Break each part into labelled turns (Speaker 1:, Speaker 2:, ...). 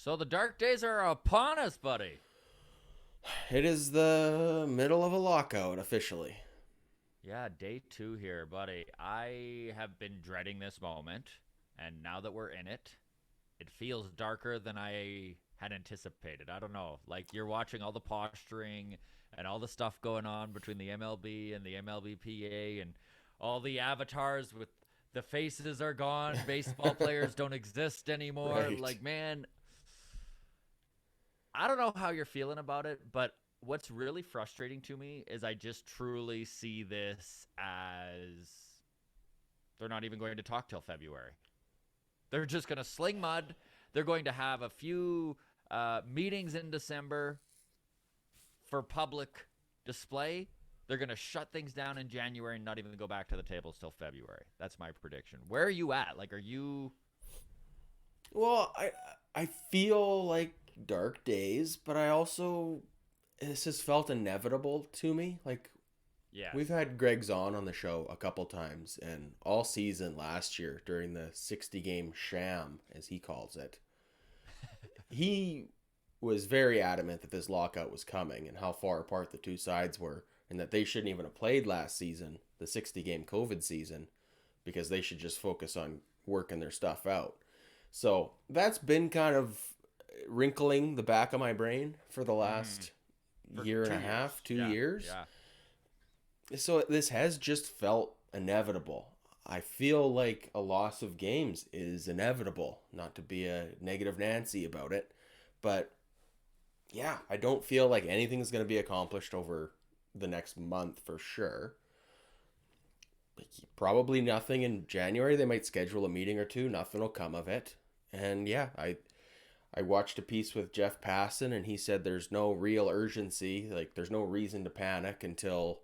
Speaker 1: So the dark days are upon us, buddy.
Speaker 2: It is the middle of a lockout officially.
Speaker 1: Yeah, day 2 here, buddy. I have been dreading this moment, and now that we're in it, it feels darker than I had anticipated. I don't know. Like you're watching all the posturing and all the stuff going on between the MLB and the MLBPA and all the avatars with the faces are gone. Baseball players don't exist anymore.
Speaker 2: Right.
Speaker 1: Like, man, I don't know how you're feeling about it, but what's really frustrating to me is I just truly see this as they're not even going to talk till February. They're just going to sling mud. They're going to have a few meetings in December for public display. They're going to shut things down in January and not even go back to the tables till February. That's my prediction. Where are you at? Like, are you?
Speaker 2: Well, I feel like dark days, but I also this has felt inevitable to me. Like
Speaker 1: Yes.
Speaker 2: we've had Greg Zahn on the show a couple times, and all season last year during the 60-game sham, as he calls it, he was very adamant that this lockout was coming and how far apart the two sides were, and that they shouldn't even have played last season, the 60-game COVID season, because they should just focus on working their stuff out. So that's been kind of wrinkling the back of my brain for the last
Speaker 1: For
Speaker 2: year and a
Speaker 1: 2 years.
Speaker 2: half, two
Speaker 1: Yeah.
Speaker 2: years.
Speaker 1: Yeah.
Speaker 2: So this has just felt inevitable. I feel like a loss of games is inevitable, not to be a negative Nancy about it, but yeah, I don't feel like anything's going to be accomplished over the next month for sure. Probably nothing in January. They might schedule a meeting or two. Nothing will come of it. And yeah, I watched a piece with Jeff Passan, and he said there's no real urgency. Like there's no reason to panic until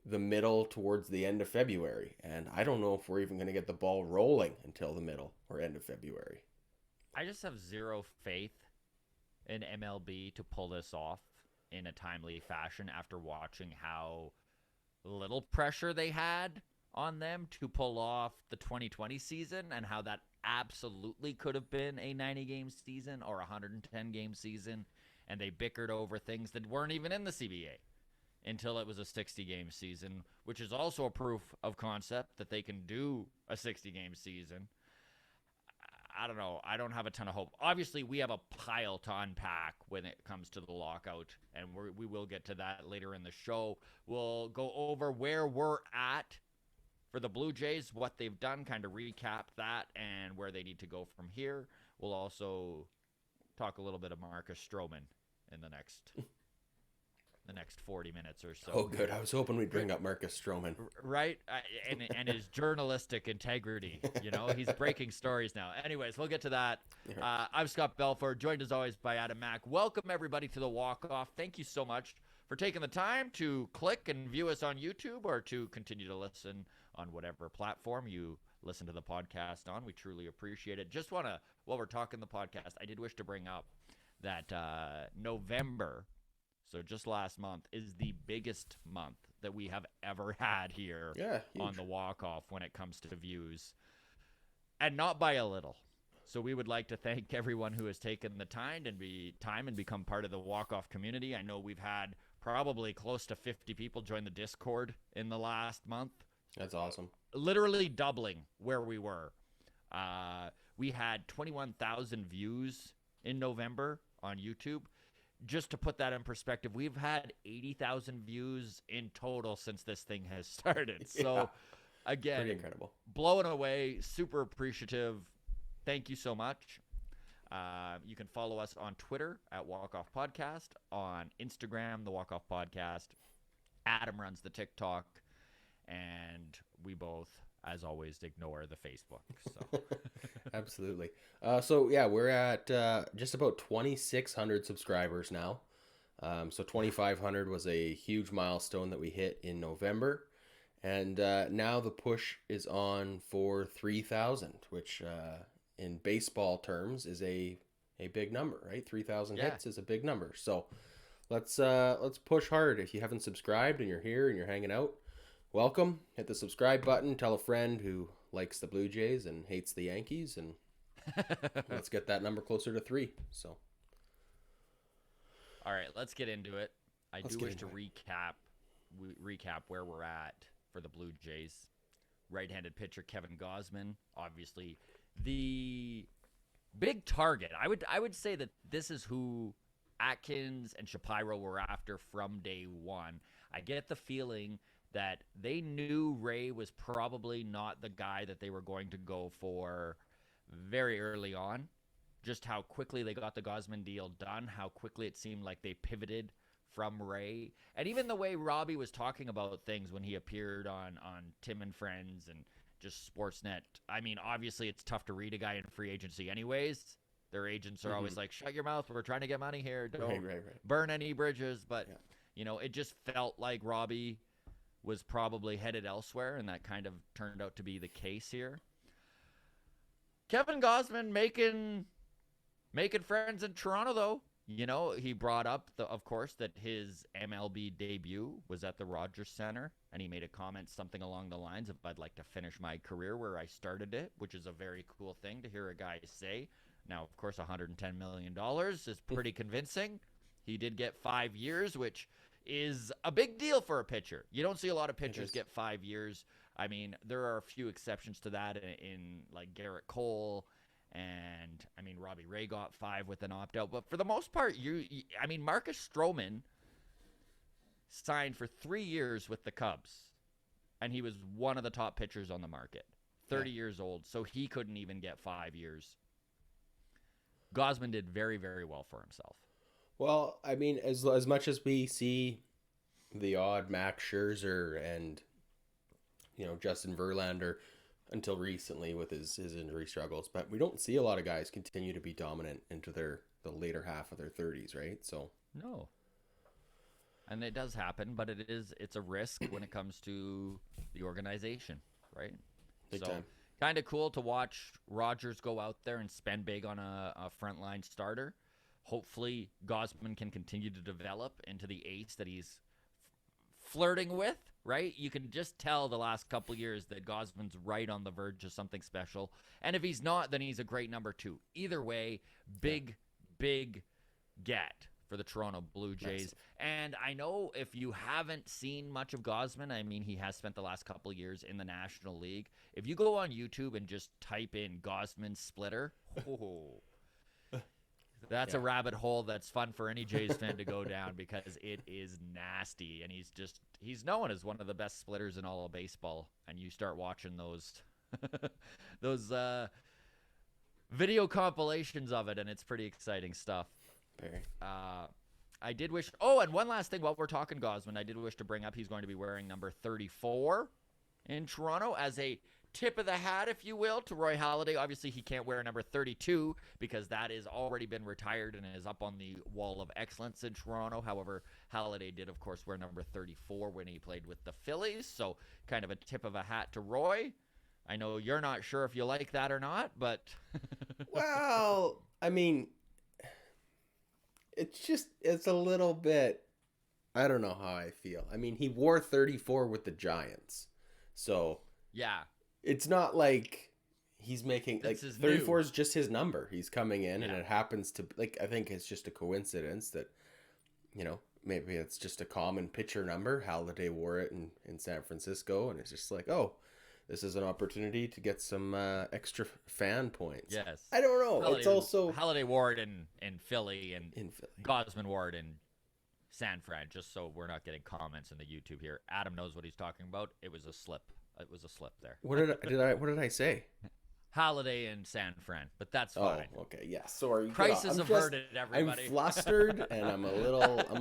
Speaker 2: the middle towards the end of February. And I don't know if we're even going to get the ball rolling until the middle or end of February.
Speaker 1: I just have zero faith in MLB to pull this off in a timely fashion after watching how little pressure they had on them to pull off the 2020 season and how that absolutely could have been a 90-game season or a 110-game season, and they bickered over things that weren't even in the CBA until it was a 60-game season, which is also a proof of concept that they can do a 60-game season. I don't know. I don't have a ton of hope. Obviously, we have a pile to unpack when it comes to the lockout, and we will get to that later in the show. We'll go over where we're at for the Blue Jays, what they've done, kind of recap that, and where they need to go from here. We'll also talk a little bit of Marcus Strowman in the next 40 minutes or so.
Speaker 2: Oh, good. I was hoping we'd bring up Marcus Strowman.
Speaker 1: Right? And his journalistic integrity. He's breaking stories now. Anyways, we'll get to that. I'm Scott Belford, joined as always by Adam Mack. Welcome, everybody, to the walk-off. Thank you so much for taking the time to click and view us on YouTube or to continue to listen on whatever platform you listen to the podcast on. We truly appreciate it. Just want to, while we're talking the podcast, I did wish to bring up that November, so just last month, is the biggest month that we have ever had here on the walk-off when it comes to views, and not by a little. So we would like to thank everyone who has taken the time and become part of the walk-off community. I know we've had probably close to 50 people join the Discord in the last month.
Speaker 2: That's awesome.
Speaker 1: Literally doubling where we were. We had 21,000 views in November on YouTube. Just to put that in perspective, we've had 80,000 views in total since this thing has started. So, again,
Speaker 2: pretty incredible.
Speaker 1: Blowing away, super appreciative. Thank you so much. You can follow us on Twitter at Walk-Off Podcast, on Instagram, the Walk-Off Podcast. Adam runs the TikTok, and we both, as always, ignore the Facebook. So.
Speaker 2: Absolutely. We're at just about 2,600 subscribers now. So 2,500 was a huge milestone that we hit in November. And now the push is on for 3,000, which in baseball terms is a big number, right? 3,000 hits is a big number. So let's push hard. If you haven't subscribed and you're here and you're hanging out, welcome. Hit the subscribe button. Tell a friend who likes the Blue Jays and hates the Yankees, and Let's get that number closer to 3. So
Speaker 1: All right, let's get into it. I
Speaker 2: Let's
Speaker 1: do
Speaker 2: get
Speaker 1: wish to
Speaker 2: into
Speaker 1: recap where we're at for the Blue Jays. Right-handed pitcher Kevin Gausman, obviously the big target. I would say that this is who Atkins and Shapiro were after from day one. I get the feeling that they knew Ray was probably not the guy that they were going to go for very early on. Just how quickly they got the Gausman deal done, how quickly it seemed like they pivoted from Ray, and even the way Robbie was talking about things when he appeared on Tim and Friends and just Sportsnet. I mean, obviously it's tough to read a guy in free agency anyways. Their agents are always like, shut your mouth, we're trying to get money here, don't burn any bridges. But it just felt like Robbie was probably headed elsewhere, and that kind of turned out to be the case here. Kevin Gausman making friends in Toronto, though. He brought up, of course, that his MLB debut was at the Rogers Center, and he made a comment something along the lines of, I'd like to finish my career where I started it, which is a very cool thing to hear a guy say. Now, of course, $110 million is pretty convincing. He did get 5 years, which is a big deal for a pitcher. You don't see a lot of pitchers get 5 years. I mean, there are a few exceptions to that in like Garrett Cole, and I mean Robbie Ray got 5 with an opt-out. But for the most part, Marcus Strowman signed for 3 years with the Cubs, and he was one of the top pitchers on the market. 30 years old, so he couldn't even get 5 years. Gausman did very, very well for himself.
Speaker 2: Well, I mean, as much as we see the odd Max Scherzer and Justin Verlander until recently with his injury struggles, but we don't see a lot of guys continue to be dominant into the later half of their 30s, right? So
Speaker 1: no, and it does happen, but it's a risk when it comes to the organization, right?
Speaker 2: Big time.
Speaker 1: Kind of cool to watch Rogers go out there and spend big on a frontline starter. Hopefully, Gausman can continue to develop into the ace that he's flirting with, right? You can just tell the last couple years that Gausman's right on the verge of something special. And if he's not, then he's a great number 2. Either way, big get for the Toronto Blue Jays. And I know if you haven't seen much of Gausman, I mean, he has spent the last couple years in the National League. If you go on YouTube and just type in Gausman splitter, that's a rabbit hole that's fun for any Jays fan to go down because it is nasty. And he's known as one of the best splitters in all of baseball. And you start watching those video compilations of it, and it's pretty exciting stuff.
Speaker 2: Very.
Speaker 1: I did wish. Oh, and one last thing while we're talking Gausman, I did wish to bring up he's going to be wearing number 34 in Toronto as a tip of the hat, if you will, to Roy Halladay. Obviously, he can't wear number 32 because that has already been retired and is up on the wall of excellence in Toronto. However, Halladay did, of course, wear number 34 when he played with the Phillies. So kind of a tip of a hat to Roy. I know you're not sure if you like that or not, but...
Speaker 2: Well, I mean, it's a little bit... I don't know how I feel. I mean, he wore 34 with the Giants. So...
Speaker 1: Yeah.
Speaker 2: It's not like he's making like 34
Speaker 1: new.
Speaker 2: is just his number. He's coming in and it happens to I think it's just a coincidence that maybe it's just a common pitcher number. Halladay wore it in San Francisco, and it's just like, oh, this is an opportunity to get some extra fan points.
Speaker 1: Yes.
Speaker 2: I don't know. It's also
Speaker 1: Halladay wore it in Philly and Gausman wore it in San Fran, just so we're not getting comments in the YouTube here. Adam knows what he's talking about. It was a slip. It was a slip there.
Speaker 2: What did I say?
Speaker 1: Halladay in San Fran, but that's fine.
Speaker 2: Oh, okay. Yeah. Sorry.
Speaker 1: Crisis averted, everybody.
Speaker 2: I'm flustered and I'm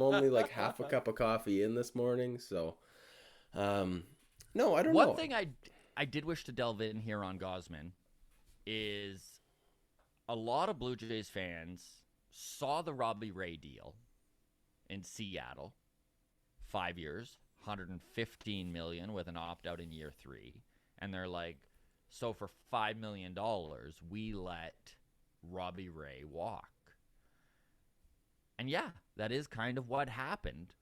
Speaker 2: only like half a cup of coffee in this morning, so no, I don't know.
Speaker 1: One thing I did wish to delve in here on Gausman is a lot of Blue Jays fans saw the Robbie Ray deal in Seattle, 5 years. $115 million with an opt-out in year 3, and they're like, so for $5 million we let Robbie Ray walk. And yeah, that is kind of what happened.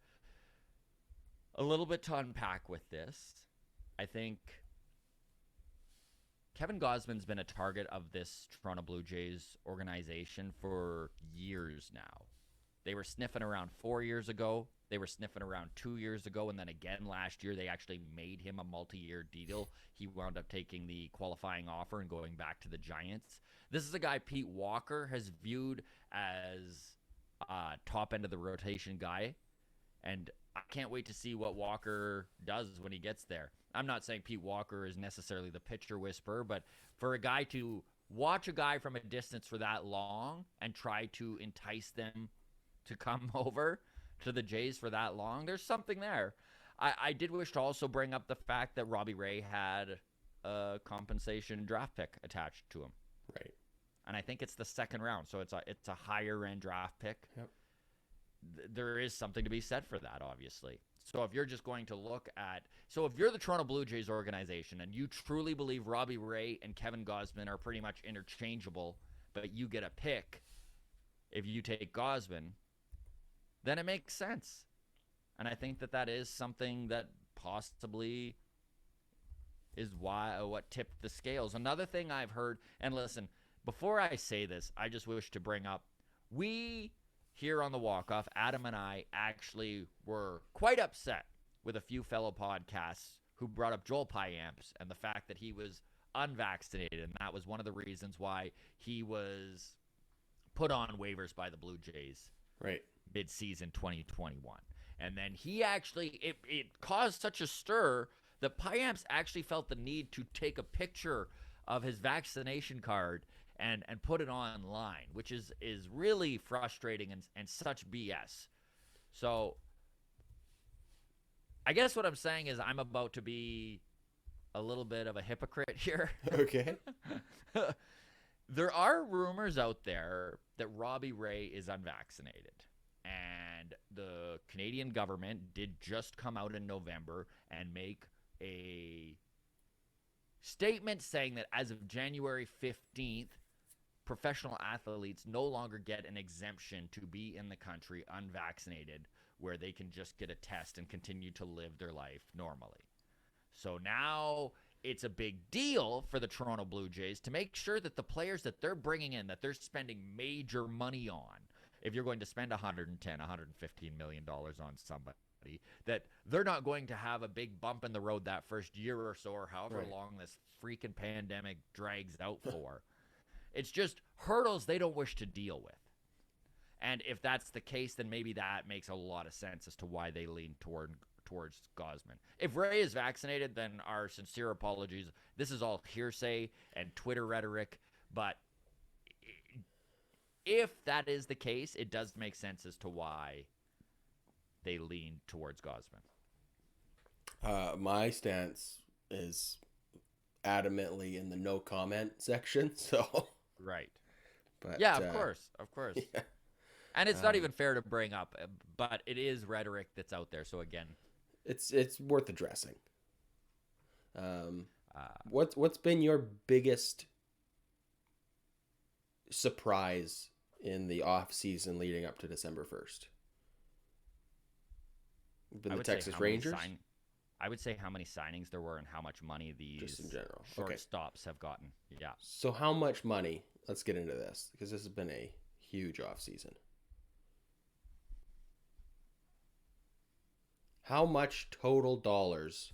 Speaker 1: A little bit to unpack with this. I think Kevin Gausman's been a target of this Toronto Blue Jays organization for years now. They were sniffing around 4 years ago. They were sniffing around 2 years ago. And then again last year, they actually made him a multi-year deal. He wound up taking the qualifying offer and going back to the Giants. This is a guy Pete Walker has viewed as top end of the rotation guy. And I can't wait to see what Walker does when he gets there. I'm not saying Pete Walker is necessarily the pitcher whisperer, but for a guy to watch a guy from a distance for that long and try to entice them to come over to the Jays for that long, there's something there. I did wish to also bring up the fact that Robbie Ray had a compensation draft pick attached to him.
Speaker 2: Right.
Speaker 1: And I think it's the second round, so it's a higher end draft pick.
Speaker 2: Yep.
Speaker 1: There is something to be said for that, obviously. So if you're just going to look at, so if you're the Toronto Blue Jays organization and you truly believe Robbie Ray and Kevin Gausman are pretty much interchangeable, but you get a pick if you take Gausman, then it makes sense. And I think that is something that possibly is what tipped the scales. Another thing I've heard, and listen, before I say this, I just wish to bring up, we here on the Walk-Off, Adam and I actually were quite upset with a few fellow podcasts who brought up Joel Payamps and the fact that he was unvaccinated, and that was one of the reasons why he was put on waivers by the Blue Jays mid-season 2021. And then he actually, it caused such a stir that Payamps actually felt the need to take a picture of his vaccination card and put it online, which is really frustrating and such BS. So I guess what I'm saying is I'm about to be a little bit of a hypocrite here.
Speaker 2: Okay.
Speaker 1: There are rumors out there that Robbie Ray is unvaccinated. And the Canadian government did just come out in November and make a statement saying that as of January 15th, professional athletes no longer get an exemption to be in the country unvaccinated, where they can just get a test and continue to live their life normally. So now it's a big deal for the Toronto Blue Jays to make sure that the players that they're bringing in, that they're spending major money on, if you're going to spend $110, $115 million on somebody, that they're not going to have a big bump in the road that first year or so, or however long this freaking pandemic drags out for. It's just hurdles they don't wish to deal with. And if that's the case, then maybe that makes a lot of sense as to why they lean towards Gausman. If Ray is vaccinated, then our sincere apologies. This is all hearsay and Twitter rhetoric, but if that is the case, it does make sense as to why they lean towards Gausman.
Speaker 2: My stance is adamantly in the no comment section, so...
Speaker 1: Right.
Speaker 2: But,
Speaker 1: yeah, of course. Yeah. And it's not even fair to bring up, but it is rhetoric that's out there. So again,
Speaker 2: it's worth addressing. What's been your biggest surprise in the off season leading up to December 1st? Been the Texas Rangers?
Speaker 1: I would say how many signings there were and how much money these
Speaker 2: just in general
Speaker 1: shortstops have gotten. Yeah.
Speaker 2: So how much money? Let's get into this because this has been a huge offseason. How much total dollars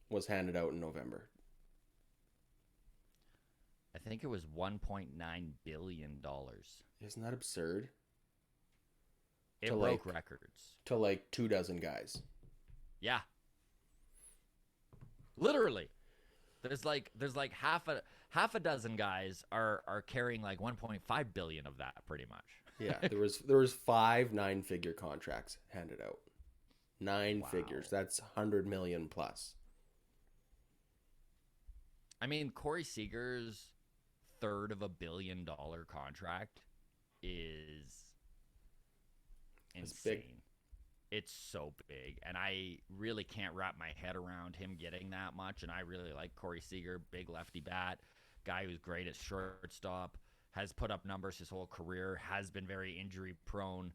Speaker 2: was handed out in November?
Speaker 1: I think it was $1.9 billion.
Speaker 2: Isn't that absurd?
Speaker 1: It broke records.
Speaker 2: To like 24 guys.
Speaker 1: Yeah. Literally. There's like half a dozen guys are carrying like 1.5 billion of that pretty much.
Speaker 2: Yeah, there was 5 9-figure contracts handed out. 9 figures. That's 100 million plus.
Speaker 1: I mean, Corey Seager's third of $1 billion contract is insane.
Speaker 2: Big.
Speaker 1: It's so big, and I really can't wrap my head around him getting that much, and I really like Corey Seager, big lefty bat, guy who's great at shortstop, has put up numbers his whole career, has been very injury prone.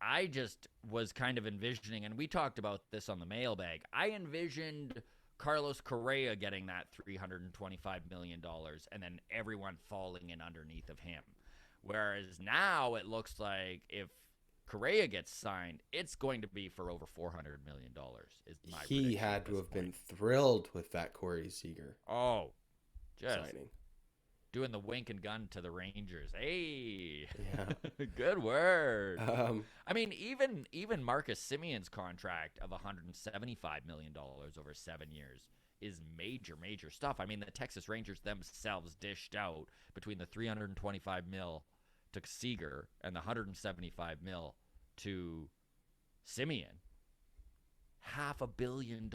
Speaker 1: I just was kind of envisioning, and we talked about this on the mailbag, I envisioned Carlos Correa getting that $325 million and then everyone falling in underneath of him. Whereas now it looks like if Correa gets signed, it's going to be for over $400 million. Is my
Speaker 2: He had to have been thrilled with that Corey Seager
Speaker 1: just
Speaker 2: signing.
Speaker 1: Doing the wink and gun to the Rangers. Hey, yeah. Good word. I mean, even Marcus Simeon's contract of $175 million over 7 years is major stuff. I mean, the Texas Rangers themselves dished out between the $325 mil to Seager and the $175 mil to Simeon. $500 million.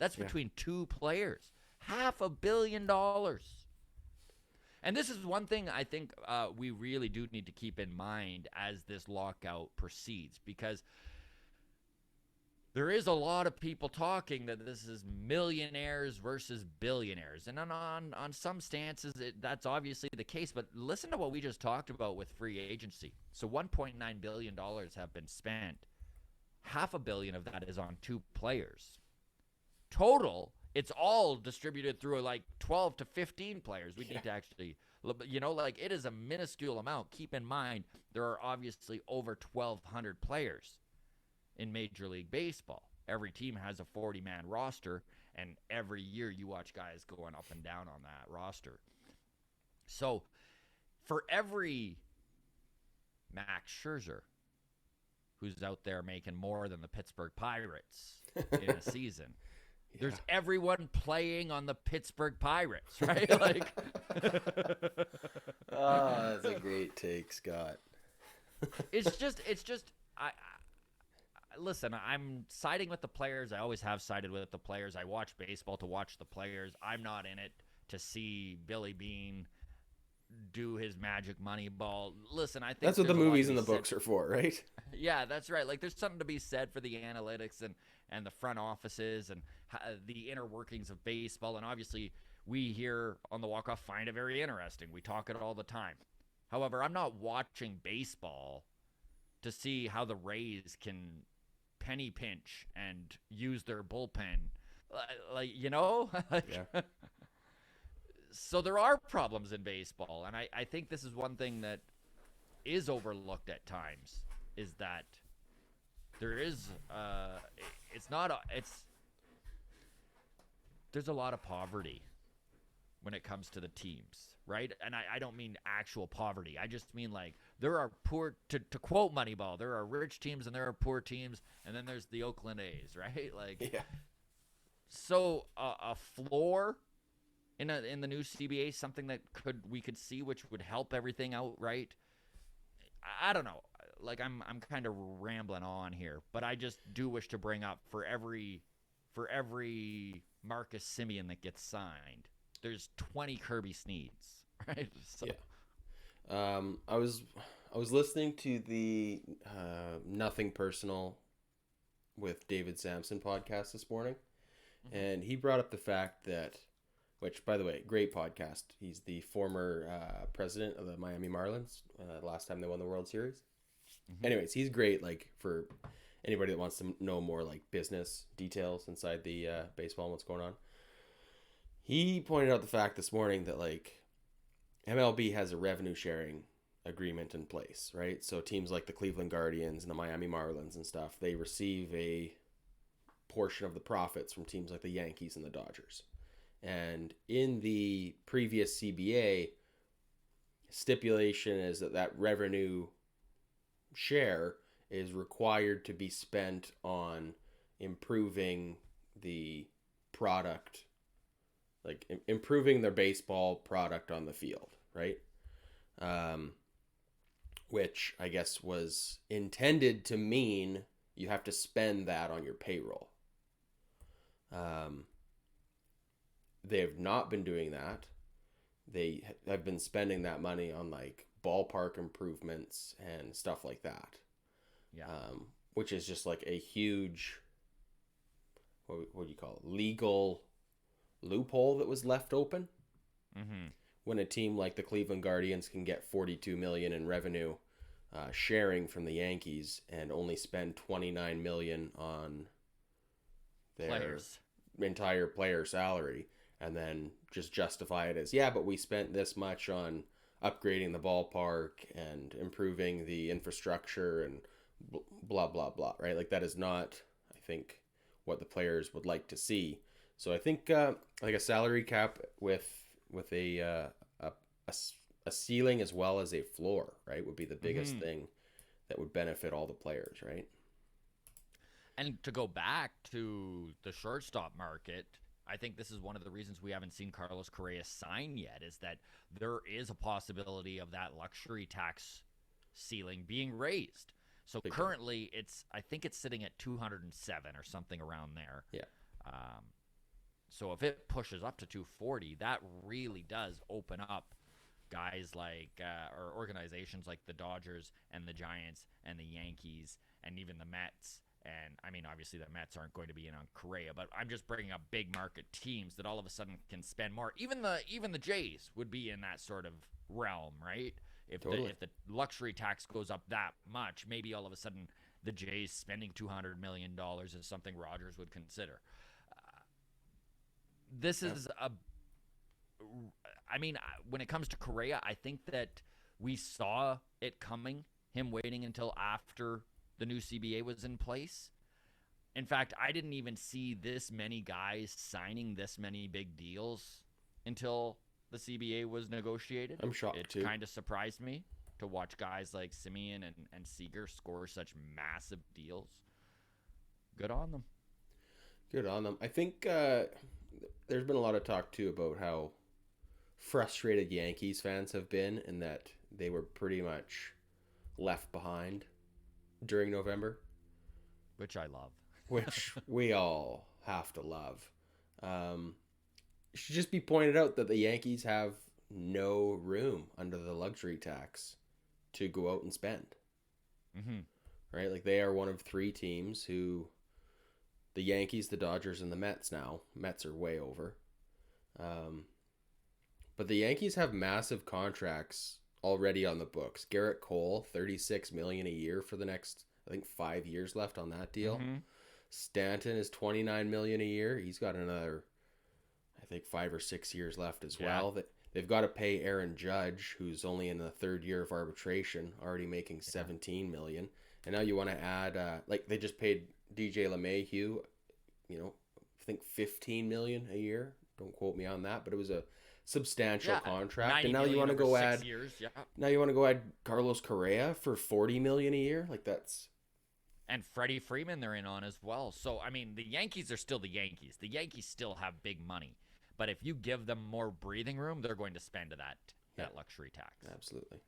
Speaker 1: That's between two players. $500 million. And this is one thing I think we really do need to keep in mind as this lockout proceeds, because there is a lot of people talking that this is millionaires versus billionaires. And on some stances, that's obviously the case. But listen to what we just talked about with free agency. So $1.9 billion have been spent. $500 million of that is on two players. Total, it's all distributed through like 12 to 15 players. We need to actually, it is a minuscule amount. Keep in mind, there are obviously over 1,200 players in Major League Baseball. Every team has a 40-man roster, and every year you watch guys going up and down on that roster. So for every Max Scherzer, who's out there making more than the Pittsburgh Pirates in a season, there's everyone playing on the Pittsburgh Pirates, right? Like,
Speaker 2: that's a great take, Scott.
Speaker 1: it's just listen, I'm siding with the players. I always have sided with the players. I watch baseball to watch the players. I'm not in it to see Billy Beane do his magic money ball. Listen, I think
Speaker 2: that's what the movies and the books are for, right?
Speaker 1: Yeah, that's right. Like, there's something to be said for the analytics and the front offices and the inner workings of baseball. And obviously, we here on the Walk-Off find it very interesting. We talk it all the time. However, I'm not watching baseball to see how the Rays can penny pinch and use their bullpen. So there are problems in baseball, and I think this is one thing that is overlooked at times, is that there is there's a lot of poverty when it comes to the teams, right? And I don't mean actual poverty. I just mean, like, there are poor, to quote Moneyball, there are rich teams and there are poor teams, and then there's the Oakland A's, right? Like, so a floor in the new CBA, something that we could see, which would help everything out, right? I don't know. Like, I'm kind of rambling on here, but I just do wish to bring up for every Marcus Simeon that gets signed, there's 20 Kirby Sneeds, right? So.
Speaker 2: Yeah. I was listening to the Nothing Personal with David Sampson podcast this morning, and he brought up the fact that, which, by the way, great podcast. He's the former president of the Miami Marlins. Last time they won the World Series. Anyways, he's great. Like, for anybody that wants to know more like business details inside the baseball and what's going on. He pointed out the fact this morning that, like, MLB has a revenue sharing agreement in place, right? So teams like the Cleveland Guardians and the Miami Marlins and stuff, they receive a portion of the profits from teams like the Yankees and the Dodgers. And in the previous CBA, stipulation is that revenue share is required to be spent on improving the product, like improving their baseball product on the field, right? Which I guess was intended to mean you have to spend that on your payroll. They have not been doing that. They have been spending that money on, like, ballpark improvements and stuff like that.
Speaker 1: Yeah.
Speaker 2: Which is just like a huge, what do you call it, legal loophole that was left open. When a team like the Cleveland Guardians can get $42 million in revenue sharing from the Yankees and only spend $29 million on their entire player salary and then just justify it as, yeah, but we spent this much on upgrading the ballpark and improving the infrastructure and blah blah blah, right? Like that is not, I think, what the players would like to see. So I think like a salary cap with a ceiling as well as a floor, right, would be the biggest thing that would benefit all the players, right?
Speaker 1: And to go back to the shortstop market, I think this is one of the reasons we haven't seen Carlos Correa sign yet, is that there is a possibility of that luxury tax ceiling being raised. So
Speaker 2: Big
Speaker 1: currently, I think it's sitting at 207 or something around there.
Speaker 2: Yeah.
Speaker 1: So if it pushes up to 240, that really does open up guys like or organizations like the Dodgers and the Giants and the Yankees and even the Mets. And I mean, obviously the Mets aren't going to be in on Correa, but I'm just bringing up big market teams that all of a sudden can spend more. Even the Jays would be in that sort of realm, right? If the luxury tax goes up that much, maybe all of a sudden the Jays spending $200 million is something Rogers would consider. This is I mean, when it comes to Correa, I think that we saw it coming, him waiting until after the new CBA was in place. In fact, I didn't even see this many guys signing this many big deals until the CBA was negotiated.
Speaker 2: I'm shocked too.
Speaker 1: It kind of surprised me to watch guys like Simeon and Seager score such massive deals. Good on them.
Speaker 2: Good on them. I think there's been a lot of talk too about how frustrated Yankees fans have been and that they were pretty much left behind during November.
Speaker 1: Which I love.
Speaker 2: Which we all have to love. It should just be pointed out that the Yankees have no room under the luxury tax to go out and spend.
Speaker 1: Mm-hmm.
Speaker 2: Right? Like they are one of three teams who, the Yankees, the Dodgers, and the Mets now. Mets are way over. But the Yankees have massive contracts already on the books. Garrett Cole, $36 million a year for the next, I think, 5 years left on that deal.
Speaker 1: Mm-hmm.
Speaker 2: Stanton is $29 million a year. He's got another, I think, 5 or 6 years left as well. They've got to pay Aaron Judge, who's only in the third year of arbitration, already making $17 million. And now you want to add, like they just paid DJ LeMahieu, I think $15 million a year. Don't quote me on that, but it was a substantial contract. And now you want to go add Now you want to go add Carlos Correa for $40 million a year? Like that's,
Speaker 1: and Freddie Freeman they're in on as well. So I mean, the Yankees are still the Yankees. The Yankees still have big money. But if you give them more breathing room, they're going to spend that luxury tax.
Speaker 2: Absolutely.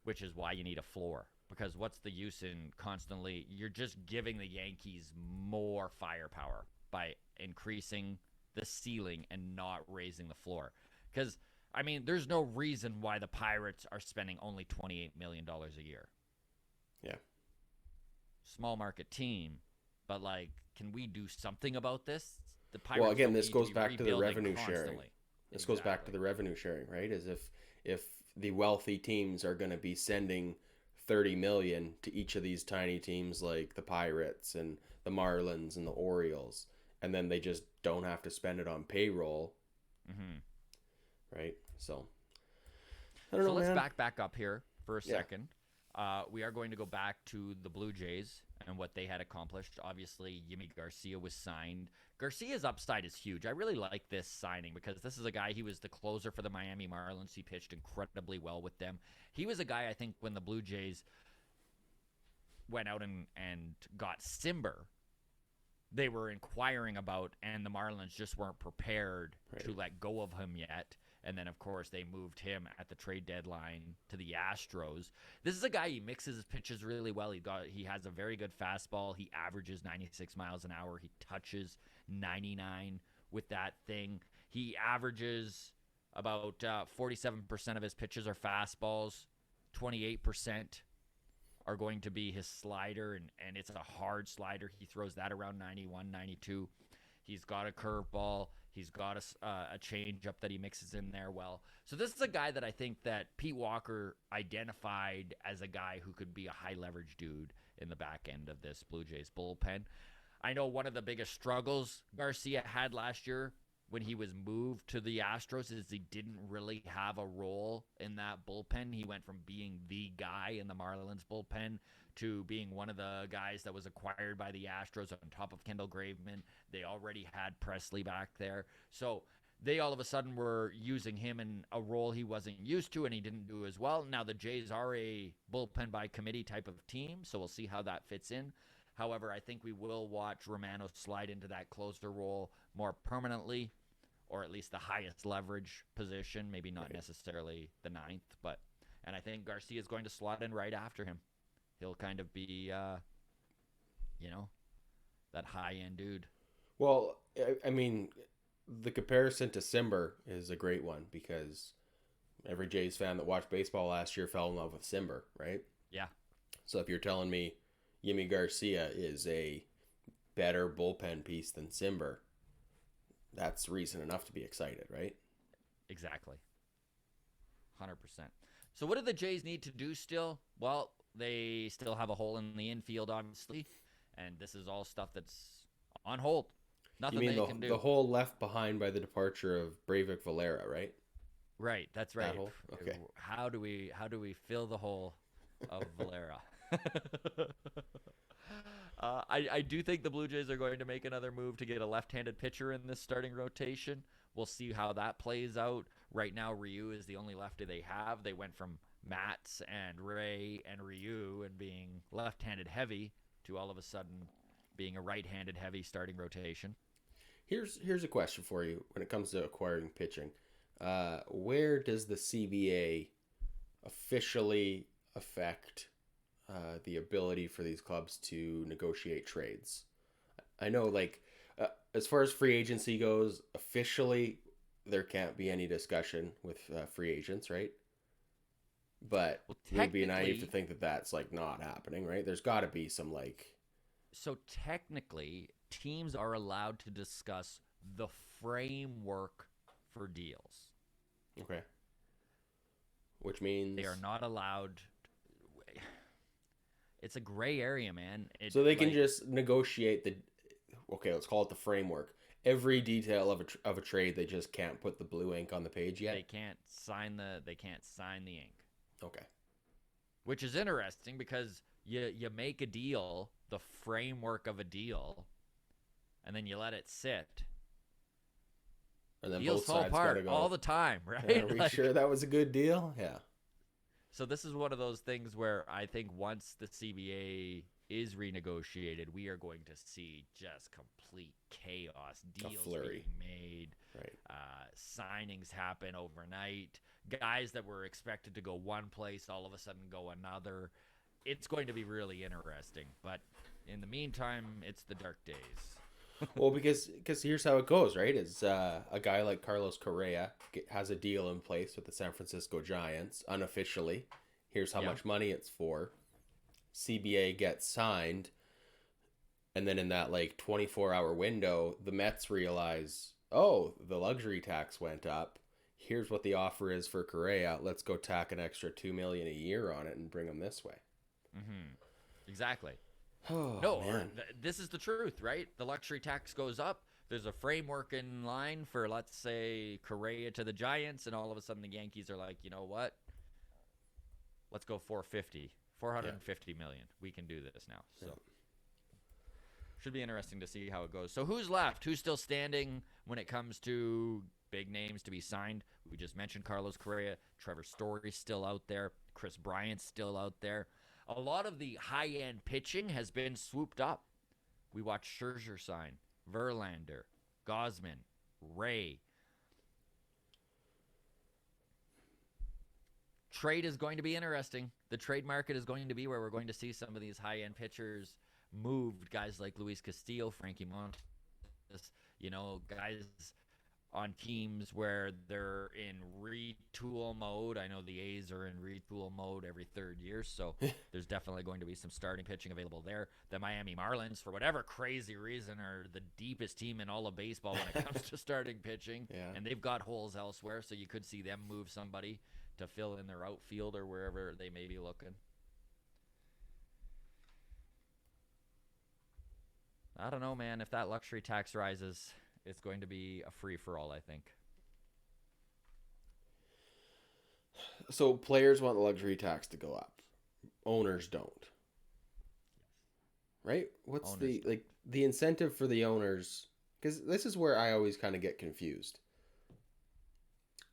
Speaker 1: Which is why you need a floor. Because what's the use in constantly, you're just giving the Yankees more firepower by increasing the ceiling and not raising the floor. Because, I mean, there's no reason why the Pirates are spending only $28 million a year.
Speaker 2: Yeah.
Speaker 1: Small market team, but, like, can we do something about this? The Pirates
Speaker 2: well, again, this goes back to the revenue sharing. This
Speaker 1: Exactly.
Speaker 2: goes back to the revenue sharing, right? As if the wealthy teams are going to be sending $30 million to each of these tiny teams like the Pirates and the Marlins and the Orioles, and then they just don't have to spend it on payroll, right? So, I don't know,
Speaker 1: let's
Speaker 2: man.
Speaker 1: back up here for a second. We are going to go back to the Blue Jays and what they had accomplished. Obviously, Yimi Garcia was signed. Garcia's upside is huge. I really like this signing because this is a guy, he was the closer for the Miami Marlins. He pitched incredibly well with them. He was a guy, I think, when the Blue Jays went out and got Simber, they were inquiring about, and the Marlins just weren't prepared to let go of him yet. And then, of course, they moved him at the trade deadline to the Astros. This is a guy, he mixes his pitches really well. He has a very good fastball. He averages 96 miles an hour. He touches 99 with that thing. He averages about 47% of his pitches are fastballs. 28% are going to be his slider, and it's a hard slider. He throws that around 91, 92. He's got a curveball. He's got a changeup that he mixes in there well. So this is a guy that I think that Pete Walker identified as a guy who could be a high leverage dude in the back end of this Blue Jays bullpen. I know one of the biggest struggles Garcia had last year when he was moved to the Astros is he didn't really have a role in that bullpen. He went from being the guy in the Marlins bullpen to being one of the guys that was acquired by the Astros on top of Kendall Graveman. They already had Presley back there. So they all of a sudden were using him in a role he wasn't used to, and he didn't do as well. Now the Jays are a bullpen by committee type of team, so we'll see how that fits in. However, I think we will watch Romano slide into that closer role more permanently, or at least the highest leverage position, maybe not necessarily the ninth, and I think Garcia is going to slot in right after him. He'll kind of be, that high-end dude.
Speaker 2: Well, I mean, the comparison to Simber is a great one because every Jays fan that watched baseball last year fell in love with Simber, right?
Speaker 1: Yeah.
Speaker 2: So if you're telling me Yimi Garcia is a better bullpen piece than Simber, that's reason enough to be excited, right?
Speaker 1: Exactly. 100%. So what do the Jays need to do still? Well, they still have a hole in the infield, obviously, and this is all stuff that's on hold. Nothing
Speaker 2: you mean
Speaker 1: they can do.
Speaker 2: The hole left behind by the departure of Breivik Valera, right?
Speaker 1: Right, that's right.
Speaker 2: That hole? Okay.
Speaker 1: How do we fill the hole of Valera? I do think the Blue Jays are going to make another move to get a left-handed pitcher in this starting rotation. We'll see how that plays out. Right now, Ryu is the only lefty they have. They went from Matz and Ray and Ryu and being left-handed heavy to all of a sudden being a right-handed heavy starting rotation.
Speaker 2: Here's a question for you when it comes to acquiring pitching. Where does the CBA officially affect the ability for these clubs to negotiate trades? I know, as far as free agency goes, officially there can't be any discussion with free agents, right? But it would be naive to think that that's not happening, right? There's got to be some
Speaker 1: So technically, teams are allowed to discuss the framework for deals.
Speaker 2: Okay. Which means
Speaker 1: they are not allowed. It's a gray area, man.
Speaker 2: So they can just negotiate let's call it the framework. Every detail of a trade, they just can't put the blue ink on the page yet.
Speaker 1: They can't sign the ink.
Speaker 2: Okay.
Speaker 1: Which is interesting because you make a deal, the framework of a deal, and then you let it sit.
Speaker 2: And then
Speaker 1: deals
Speaker 2: both
Speaker 1: fall
Speaker 2: sides
Speaker 1: apart
Speaker 2: gotta go,
Speaker 1: all the time, right?
Speaker 2: Yeah, are we sure that was a good deal? Yeah.
Speaker 1: So this is one of those things where I think once the CBA is renegotiated, we are going to see just complete chaos. Deals being made.
Speaker 2: Right.
Speaker 1: Signings happen overnight. Guys that were expected to go one place all of a sudden go another. It's going to be really interesting. But in the meantime, it's the dark days.
Speaker 2: Well, because here's how it goes, right? Is a guy like Carlos Correa has a deal in place with the San Francisco Giants unofficially. Here's how much money it's for. CBA gets signed, and then in that 24-hour window, the Mets realize, oh, the luxury tax went up. Here's what the offer is for Correa. Let's go tack an extra $2 million a year on it and bring him this way.
Speaker 1: Mm-hmm. Exactly.
Speaker 2: Oh,
Speaker 1: no,
Speaker 2: man.
Speaker 1: This is the truth, right? The luxury tax goes up. There's a framework in line for, let's say, Correa to the Giants, and all of a sudden the Yankees are like, you know what? Let's go 450 million. We can do this now. So should be interesting to see how it goes. So who's left? Who's still standing when it comes to big names to be signed? We just mentioned Carlos Correa. Trevor Story's still out there. Chris Bryant's still out there. A lot of the high-end pitching has been swooped up. We watched Scherzer sign, Verlander, Gausman, Ray. Trade is going to be interesting. The trade market is going to be where we're going to see some of these high-end pitchers moved. Guys like Luis Castillo, Frankie Montas, guys on teams where they're in retool mode. I know the A's are in retool mode every third year, so there's definitely going to be some starting pitching available there. The Miami Marlins, for whatever crazy reason, are the deepest team in all of baseball when it comes to starting pitching, and they've got holes elsewhere, so you could see them move somebody to fill in their outfield or wherever they may be looking. I don't know, man. If that luxury tax rises, it's going to be a free for all, I think.
Speaker 2: So players want the luxury tax to go up. Owners don't. Right? What's
Speaker 1: Owners
Speaker 2: the
Speaker 1: don't.
Speaker 2: the incentive for the owners? Because this is where I always kind of get confused.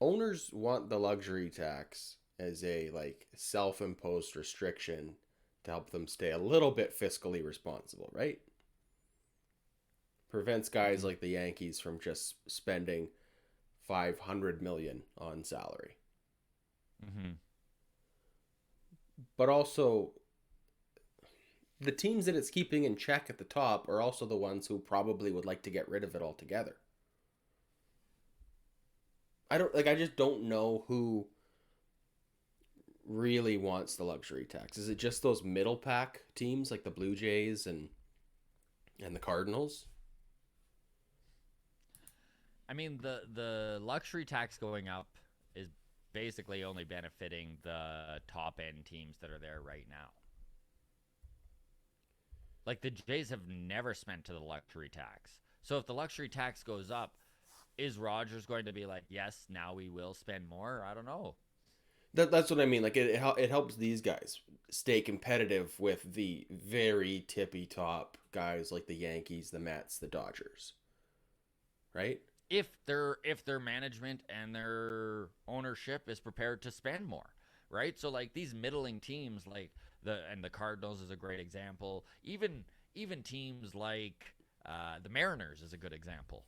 Speaker 2: Owners want the luxury tax as a self-imposed restriction to help them stay a little bit fiscally responsible, right? Prevents guys
Speaker 1: Mm-hmm.
Speaker 2: like the Yankees from just spending 500 million on salary.
Speaker 1: Mm-hmm.
Speaker 2: But also the teams that it's keeping in check at the top are also the ones who probably would like to get rid of it altogether. I just don't know who really wants the luxury tax. Is it just those middle pack teams like the Blue Jays and the Cardinals?
Speaker 1: I mean, the luxury tax going up is basically only benefiting the top end teams that are there right now. Like the Jays have never spent to the luxury tax. So if the luxury tax goes up, is Rogers going to be like, yes, now we will spend more? I don't know.
Speaker 2: That's what I mean. Like it helps these guys stay competitive with the very tippy top guys like the Yankees, the Mets, the Dodgers, right?
Speaker 1: If their management and their ownership is prepared to spend more, right? So like these middling teams like the Cardinals is a great example. Even teams like the Mariners is a good example,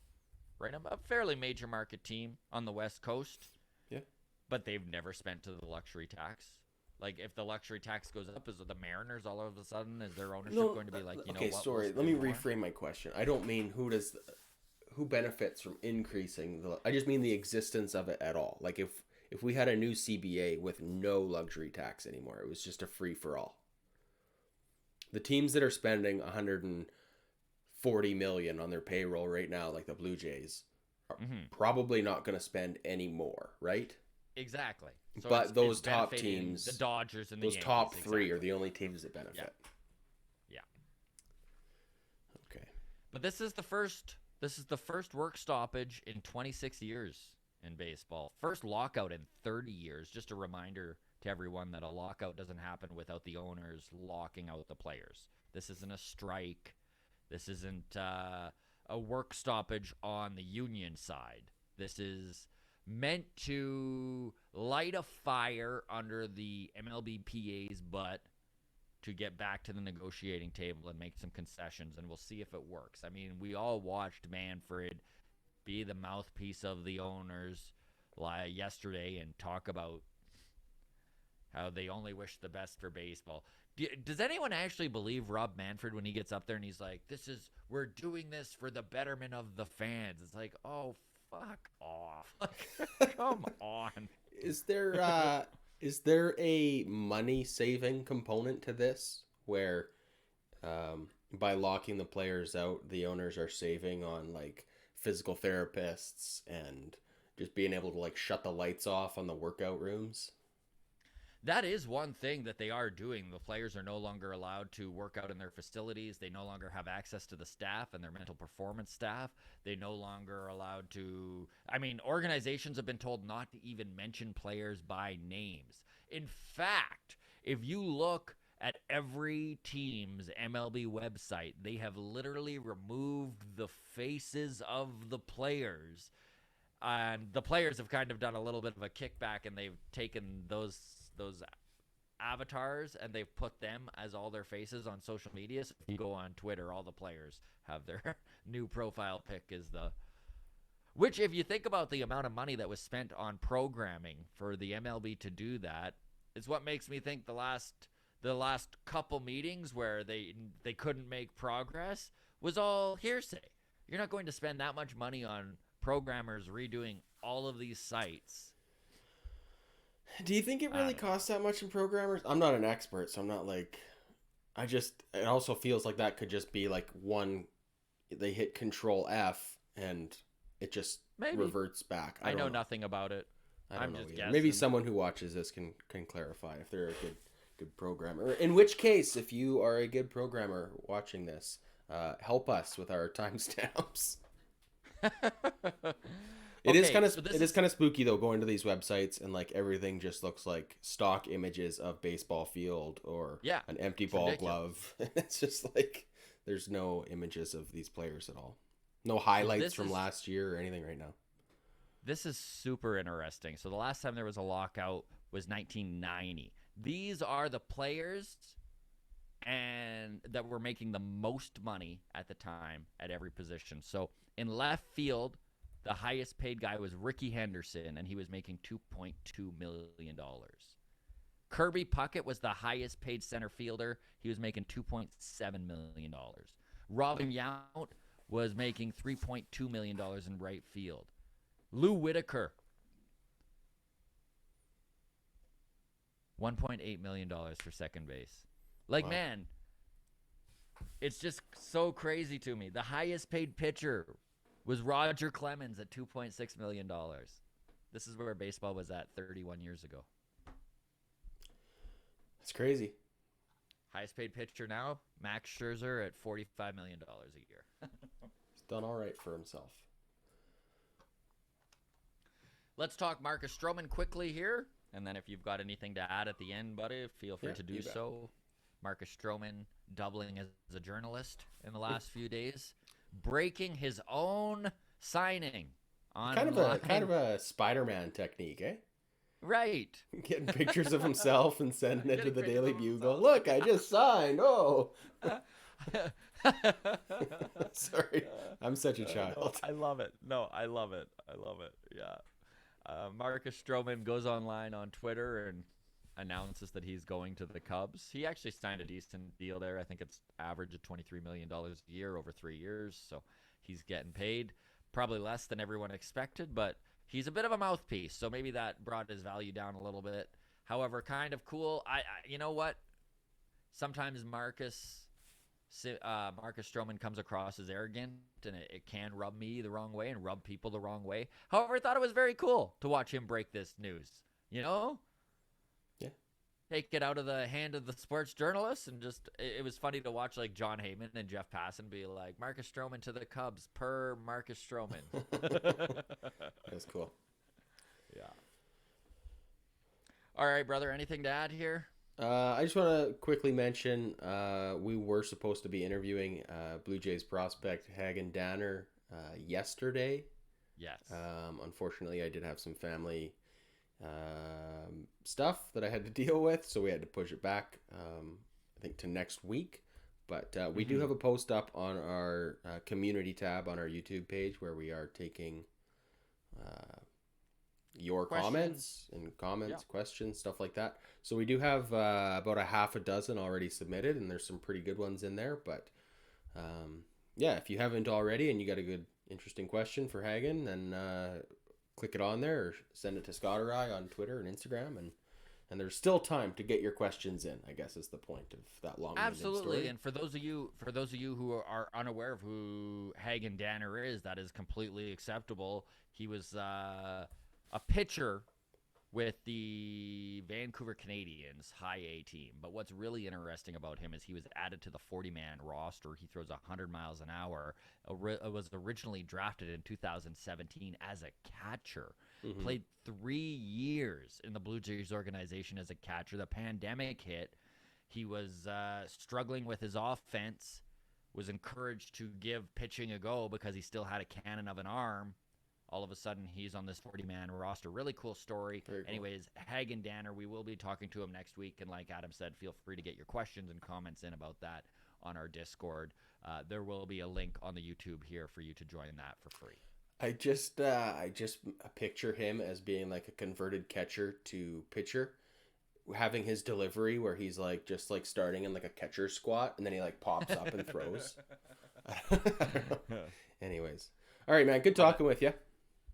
Speaker 1: right? A fairly major market team on the West Coast,
Speaker 2: Yeah.
Speaker 1: but they've never spent to the luxury tax. Like if the luxury tax goes up, is the Mariners all of a sudden is their ownership
Speaker 2: No.
Speaker 1: going to be like, you know
Speaker 2: Okay.
Speaker 1: what?
Speaker 2: Sorry. Let me reframe my question. I don't mean who benefits from increasing the. I just mean the existence of it at all. Like if we had a new CBA with no luxury tax anymore, it was just a free for all. The teams that are spending 140 million on their payroll right now, like the Blue Jays, are
Speaker 1: Mm-hmm.
Speaker 2: probably not going to spend any more, right?
Speaker 1: Exactly. So
Speaker 2: But those
Speaker 1: it's
Speaker 2: top
Speaker 1: benefiting
Speaker 2: teams,
Speaker 1: the Dodgers and the
Speaker 2: those
Speaker 1: Yankees.
Speaker 2: top three are
Speaker 1: Exactly.
Speaker 2: the only teams that
Speaker 1: Yeah.
Speaker 2: benefit.
Speaker 1: Yeah.
Speaker 2: Okay.
Speaker 1: But this is the first work stoppage in 26 years in baseball. First lockout in 30 years. Just a reminder to everyone that a lockout doesn't happen without the owners locking out the players. This isn't a strike. This isn't a work stoppage on the union side. This is meant to light a fire under the MLBPA's butt to get back to the negotiating table and make some concessions, and we'll see if it works. I mean, we all watched Manfred be the mouthpiece of the owners yesterday and talk about how they only wish the best for baseball. Does anyone actually believe Rob Manfred when he gets up there and he's like, we're doing this for the betterment of the fans? It's like, oh, fuck off. Like, come on.
Speaker 2: Is there is there a money saving component to this where by locking the players out, the owners are saving on physical therapists and just being able to shut the lights off on the workout rooms?
Speaker 1: That is one thing that they are doing. The players are no longer allowed to work out in their facilities. They no longer have access to the staff and their mental performance staff. They no longer are allowed to. I mean, organizations have been told not to even mention players by names. In fact, if you look at every team's MLB website, they have literally removed the faces of the players. And the players have kind of done a little bit of a kickback, and they've taken those avatars and they've put them as all their faces on social media. So if you go on Twitter, all the players have their new profile pic is the which, if you think about the amount of money that was spent on programming for the MLB to do that, is what makes me think the last couple meetings where they couldn't make progress was all hearsay. You're not going to spend that much money on programmers redoing all of these sites.
Speaker 2: Do you think it
Speaker 1: I
Speaker 2: really
Speaker 1: don't know.
Speaker 2: costs that much in programmers? I'm not an expert, so I'm not it also feels like that could just be one, they hit Control F and it just
Speaker 1: Maybe.
Speaker 2: reverts back.
Speaker 1: I know nothing about it.
Speaker 2: I don't
Speaker 1: I'm
Speaker 2: know
Speaker 1: just
Speaker 2: either.
Speaker 1: guessing.
Speaker 2: Maybe someone who watches this can clarify if they're a good programmer. In which case, if you are a good programmer watching this, help us with our timestamps.
Speaker 1: Okay,
Speaker 2: It is kind of spooky though, going to these websites and like everything just looks like stock images of baseball field or
Speaker 1: yeah,
Speaker 2: an empty
Speaker 1: it's
Speaker 2: ball
Speaker 1: ridiculous.
Speaker 2: glove. It's just like there's no images of these players at all. No
Speaker 1: So
Speaker 2: highlights from last year or anything right now.
Speaker 1: this is super interesting. So the last time there was a lockout was 1990. These are the players and that were making the most money at the time at every position. So in left field, the highest paid guy was Ricky Henderson, and he was making $2.2 million. Kirby Puckett was the highest paid center fielder. He was making $2.7 million. Robin Yount was making $3.2 million in right field. Lou Whitaker, $1.8 million for second base. Like,
Speaker 2: Wow.
Speaker 1: man, it's just so crazy to me. The highest paid pitcher was Roger Clemens at $2.6 million. This is where baseball was at 31 years ago.
Speaker 2: It's crazy.
Speaker 1: Highest paid pitcher now, Max Scherzer at $45 million a year.
Speaker 2: He's done all right for himself.
Speaker 1: Let's talk Marcus Strowman quickly here. And then if you've got anything to add at the end, buddy, feel free to do so. Marcus Strowman doubling as a journalist in the last few days, breaking his own signing on
Speaker 2: kind of a Spider-Man technique, eh?
Speaker 1: Right.
Speaker 2: Getting pictures of himself and sending it to the Daily Bugle. Look, I just signed. Oh. Sorry. I'm such a child.
Speaker 1: I love it. No, I love it. Yeah. Marcus Strowman goes online on Twitter and announces that he's going to the Cubs. He actually signed a decent deal there. I think it's average of $23 million a year over 3 years. So he's getting paid probably less than everyone expected, but he's a bit of a mouthpiece. So maybe that brought his value down a little bit. However, kind of cool. I you know what? Sometimes Marcus Strowman comes across as arrogant, and it can rub me the wrong way and rub people the wrong way. However, I thought it was very cool to watch him break this news. You know?
Speaker 2: Yeah.
Speaker 1: Take it out of the hand of the sports journalists, and just it was funny to watch like John Heyman and Jeff Passan be like, Marcus Strowman to the Cubs per Marcus Strowman.
Speaker 2: That's cool.
Speaker 1: Yeah. All right, brother. Anything to add here?
Speaker 2: I just want to quickly mention we were supposed to be interviewing Blue Jays prospect Hagen Danner yesterday.
Speaker 1: Yes.
Speaker 2: Unfortunately, I did have some family stuff that I had to deal with, so we had to push it back, I think, to next week. But we do have a post up on our community tab on our YouTube page where we are taking your comments, questions, stuff like that. So we do have about a half a dozen already submitted, and there's some pretty good ones in there. But if you haven't already and you got a good, interesting question for Hagen, then click it on there or send it to Scott or I on Twitter and Instagram, and there's still time to get your questions in, I guess, is the point of that long
Speaker 1: Absolutely.
Speaker 2: story.
Speaker 1: And for those of you who are unaware of who Hagen Danner is, that is completely acceptable. He was a pitcher with the Vancouver Canadians high A team. But what's really interesting about him is he was added to the 40-man roster. He throws 100 miles an hour. Was originally drafted in 2017 as a catcher.
Speaker 2: Mm-hmm.
Speaker 1: Played 3 years in the Blue Jays organization as a catcher. The pandemic hit. He was struggling with his offense, was encouraged to give pitching a go because he still had a cannon of an arm. All of a sudden, he's on this 40-man roster. Really cool story.
Speaker 2: Very cool.
Speaker 1: Anyways, Hagen Danner, we will be talking to him next week. And like Adam said, feel free to get your questions and comments in about that on our Discord. There will be a link on the YouTube here for you to join that for free.
Speaker 2: I just picture him as being like a converted catcher to pitcher, having his delivery where he's like just like starting in like a catcher squat and then he like pops up and throws. Anyways, all right, man. Good talking with you.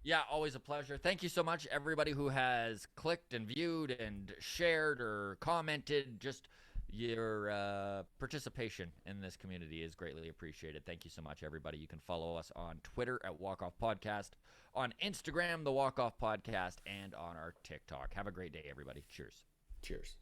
Speaker 1: Yeah, always a pleasure. Thank you so much, everybody who has clicked and viewed and shared or commented. Just your participation in this community is greatly appreciated. Thank you so much, everybody. You can follow us on Twitter at Walk Off Podcast, on Instagram, The Walk Off Podcast, and on our TikTok. Have a great day, everybody. Cheers.
Speaker 2: Cheers.